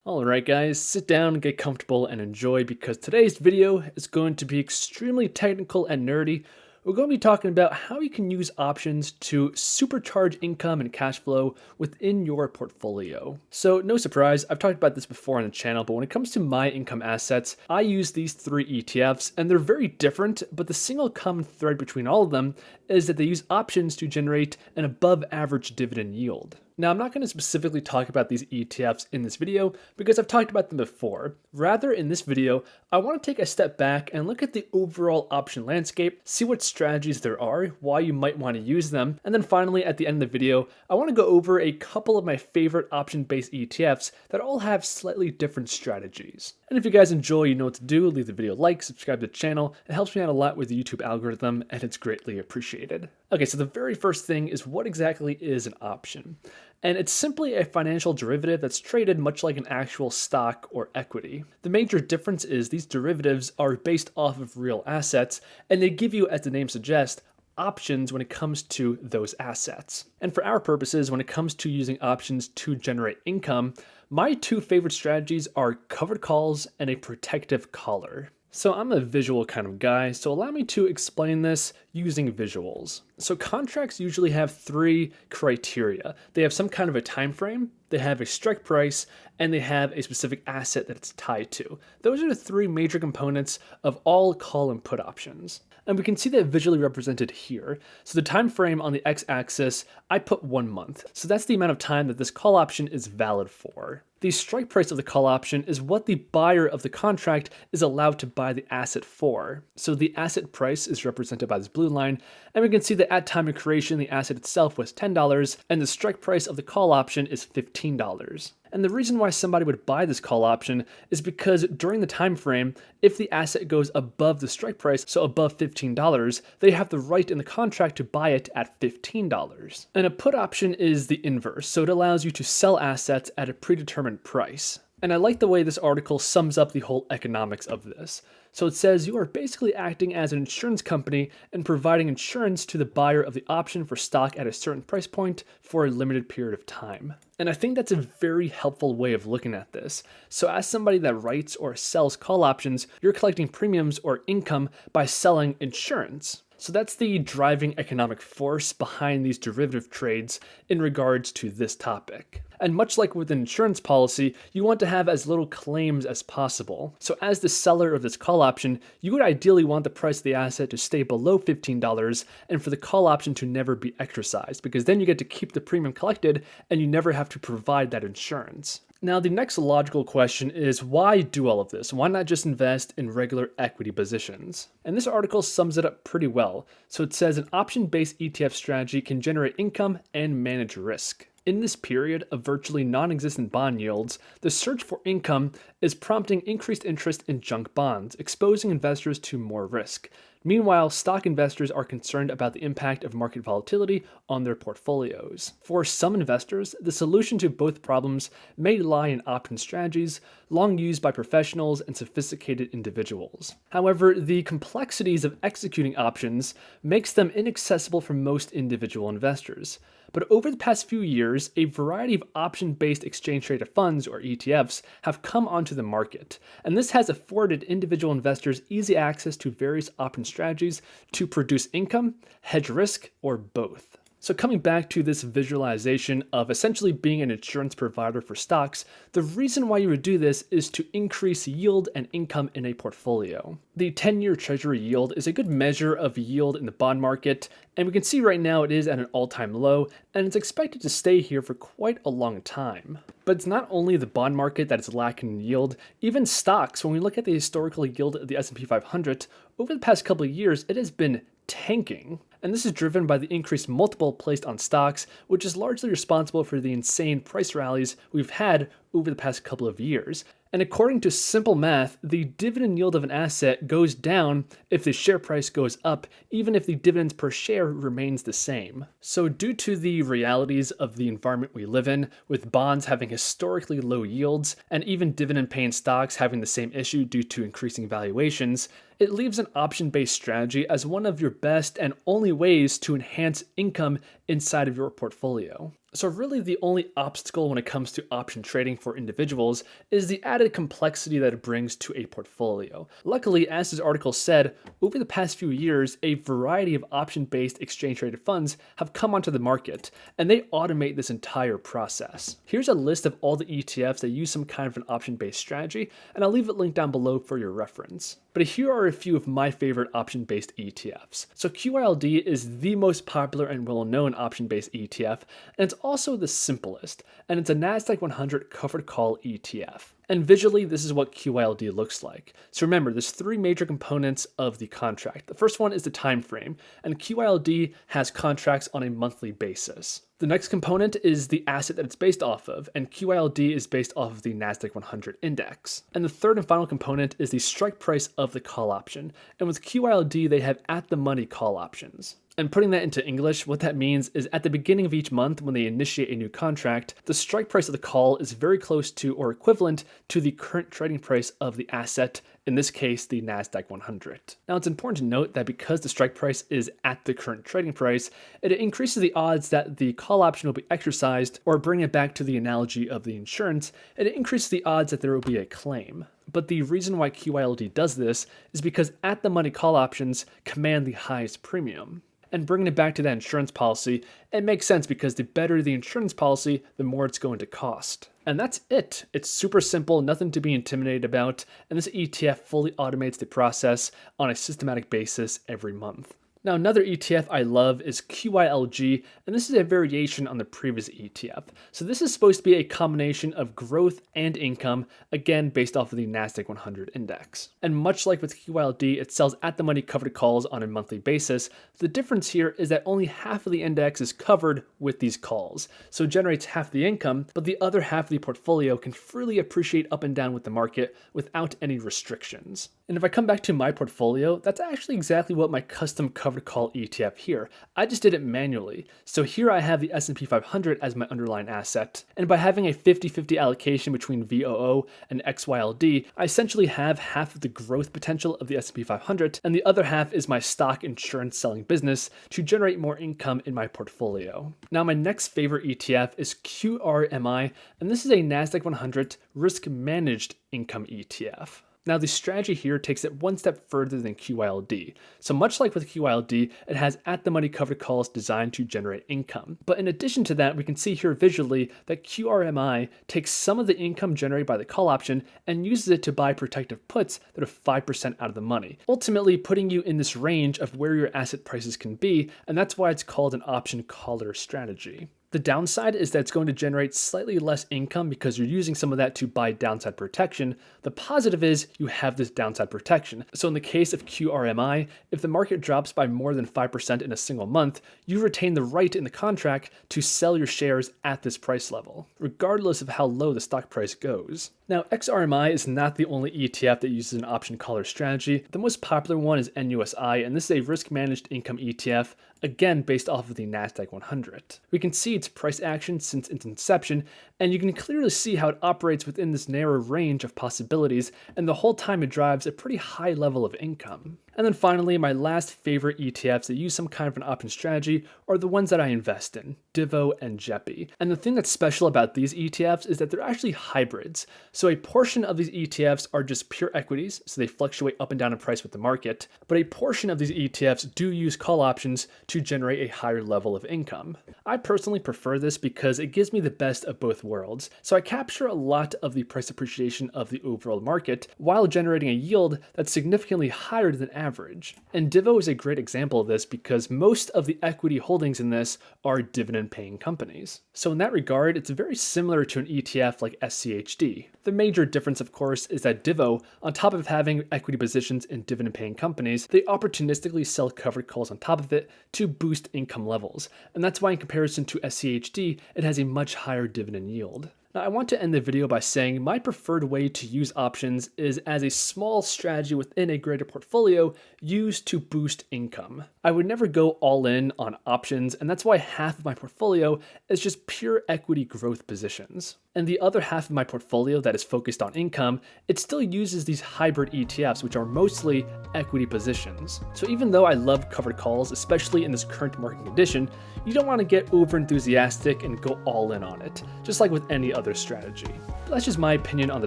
Alright guys, sit down, get comfortable, and enjoy because today's video is going to be extremely technical and nerdy. We're going to be talking about how you can use options to supercharge income and cash flow within your portfolio. So no surprise, I've talked about this before on the channel, but when it comes to my income assets, I use these three ETFs and they're very different, but the single common thread between all of them is that they use options to generate an above average dividend yield. Now, I'm not going to specifically talk about these ETFs in this video because I've talked about them before. Rather, in this video, I want to take a step back and look at the overall option landscape, see what strategies there are, why you might want to use them, and then finally, at the end of the video, I want to go over a couple of my favorite option-based ETFs that all have slightly different strategies. And if you guys enjoy, you know what to do. Leave the video a like, subscribe to the channel. It helps me out a lot with the YouTube algorithm, and it's greatly appreciated. Okay, so the very first thing is what exactly is an option? And it's simply a financial derivative that's traded much like an actual stock or equity. The major difference is these derivatives are based off of real assets, and they give you, as the name suggests, options when it comes to those assets. And for our purposes, when it comes to using options to generate income, my two favorite strategies are covered calls and a protective collar. So I'm a visual kind of guy, so allow me to explain this using visuals. So contracts usually have three criteria. They have some kind of a time frame, they have a strike price, and they have a specific asset that it's tied to. Those are the three major components of all call and put options. And we can see that visually represented here. So the time frame on the x-axis, I put 1 month. So that's the amount of time that this call option is valid for. The strike price of the call option is what the buyer of the contract is allowed to buy the asset for. So the asset price is represented by this blue line, and we can see that at time of creation, the asset itself was $10, and the strike price of the call option is $15. And the reason why somebody would buy this call option is because during the time frame, if the asset goes above the strike price, so above $15, they have the right in the contract to buy it at $15. And a put option is the inverse, so it allows you to sell assets at a predetermined price. And I like the way this article sums up the whole economics of this. So it says you are basically acting as an insurance company and providing insurance to the buyer of the option for stock at a certain price point for a limited period of time. And I think that's a very helpful way of looking at this. So as somebody that writes or sells call options, you're collecting premiums or income by selling insurance. So that's the driving economic force behind these derivative trades in regards to this topic. And much like with an insurance policy, you want to have as little claims as possible. So as the seller of this call option, you would ideally want the price of the asset to stay below $15 and for the call option to never be exercised, because then you get to keep the premium collected and you never have to provide that insurance. Now, the next logical question is why do all of this? Why not just invest in regular equity positions? And this article sums it up pretty well. So it says an option-based ETF strategy can generate income and manage risk. In this period of virtually non-existent bond yields, the search for income is prompting increased interest in junk bonds, exposing investors to more risk. Meanwhile, stock investors are concerned about the impact of market volatility on their portfolios. For some investors, the solution to both problems may lie in option strategies, long used by professionals and sophisticated individuals. However, the complexities of executing options makes them inaccessible for most individual investors. But over the past few years, a variety of option-based exchange-traded funds, or ETFs, have come onto the market, and this has afforded individual investors easy access to various option strategies to produce income, hedge risk, or both. So coming back to this visualization of essentially being an insurance provider for stocks, the reason why you would do this is to increase yield and income in a portfolio. The 10-year Treasury yield is a good measure of yield in the bond market, and we can see right now it is at an all-time low, and it's expected to stay here for quite a long time. But it's not only the bond market that is lacking in yield, even stocks, when we look at the historical yield of the S&P 500, over the past couple of years, it has been tanking. And this is driven by the increased multiple placed on stocks, which is largely responsible for the insane price rallies we've had over the past couple of years. And according to simple math, the dividend yield of an asset goes down if the share price goes up, even if the dividends per share remains the same. So due to the realities of the environment we live in, with bonds having historically low yields, and even dividend-paying stocks having the same issue due to increasing valuations, it leaves an option-based strategy as one of your best and only ways to enhance income inside of your portfolio. So really the only obstacle when it comes to option trading for individuals is the added complexity that it brings to a portfolio. Luckily, as this article said, over the past few years, a variety of option-based exchange-traded funds have come onto the market, and they automate this entire process. Here's a list of all the ETFs that use some kind of an option-based strategy, and I'll leave it linked down below for your reference. But here are a few of my favorite option-based ETFs. So qyld is the most popular and well-known option-based ETF, and it's also the simplest, and it's a Nasdaq 100 covered call ETF. And visually, this is what qyld looks like. So remember, there's three major components of the contract. The first one is the time frame, and qyld has contracts on a monthly basis. The next component is the asset that it's based off of, and qyld is based off of the Nasdaq 100 index. And the third and final component is the strike price of the call option. And with qyld, they have at-the-money call options. And putting that into English, what that means is at the beginning of each month when they initiate a new contract, the strike price of the call is very close to or equivalent to the current trading price of the asset, in this case, the Nasdaq 100. Now, it's important to note that because the strike price is at the current trading price, it increases the odds that the call option will be exercised, or bring it back to the analogy of the insurance, it increases the odds that there will be a claim. But the reason why qyld does this is because at-the-money call options command the highest premium. And bringing it back to that insurance policy, it makes sense because the better the insurance policy, the more it's going to cost. And that's it. It's super simple, nothing to be intimidated about, and this ETF fully automates the process on a systematic basis every month. Now, another ETF I love is qylg, and this is a variation on the previous ETF. So this is supposed to be a combination of growth and income, again based off of the Nasdaq 100 index. And much like with qyld, it sells at-the-money covered calls on a monthly basis. The difference here is that only half of the index is covered with these calls, so it generates half the income, but the other half of the portfolio can freely appreciate up and down with the market without any restrictions. And if I come back to my portfolio, that's actually exactly what my custom covered call ETF here. I just did it manually. So here I have the S&P 500 as my underlying asset. And by having a 50-50 allocation between VOO and XYLD, I essentially have half of the growth potential of the S&P 500, and the other half is my stock insurance selling business to generate more income in my portfolio. Now, my next favorite ETF is qrmi, and this is a Nasdaq 100 risk managed income ETF. Now, the strategy here takes it one step further than qyld. So much like with qyld, it has at-the-money covered calls designed to generate income. But in addition to that, we can see here visually that qrmi takes some of the income generated by the call option and uses it to buy protective puts that are 5% out of the money, ultimately putting you in this range of where your asset prices can be, and that's why it's called an option collar strategy. The downside is that it's going to generate slightly less income because you're using some of that to buy downside protection. The positive is you have this downside protection. So in the case of qrmi, if the market drops by more than 5% in a single month, you retain the right in the contract to sell your shares at this price level, regardless of how low the stock price goes. Now, XRMI is not the only ETF that uses an option collar strategy. The most popular one is NUSI, and this is a risk-managed income ETF, again based off of the Nasdaq 100. We can see its price action since its inception, and you can clearly see how it operates within this narrow range of possibilities, and the whole time it drives a pretty high level of income. And then finally, my last favorite ETFs that use some kind of an option strategy are the ones that I invest in, Divo and Jepi. And the thing that's special about these ETFs is that they're actually hybrids. So a portion of these ETFs are just pure equities, so they fluctuate up and down in price with the market, but a portion of these ETFs do use call options to generate a higher level of income. I personally prefer this because it gives me the best of both worlds. So I capture a lot of the price appreciation of the overall market while generating a yield that's significantly higher than average. And Divo is a great example of this because most of the equity holdings in this are dividend-paying companies. So in that regard, it's very similar to an ETF like SCHD. The major difference, of course, is that Divo, on top of having equity positions in dividend-paying companies, they opportunistically sell covered calls on top of it to boost income levels. And that's why in comparison to SCHD, it has a much higher dividend yield. Now, I want to end the video by saying my preferred way to use options is as a small strategy within a greater portfolio used to boost income. I would never go all in on options, and that's why half of my portfolio is just pure equity growth positions. And the other half of my portfolio that is focused on income, it still uses these hybrid ETFs, which are mostly equity positions. So even though I love covered calls, especially in this current market condition, you don't want to get over enthusiastic and go all in on it, just like with any other strategy. But that's just my opinion on the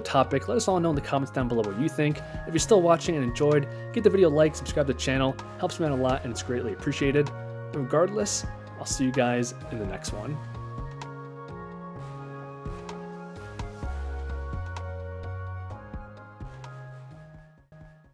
topic. Let us all know in the comments down below what you think. If you're still watching and enjoyed, give the video a like, subscribe to the channel, helps me out a lot and it's greatly appreciated. And regardless, I'll see you guys in the next one.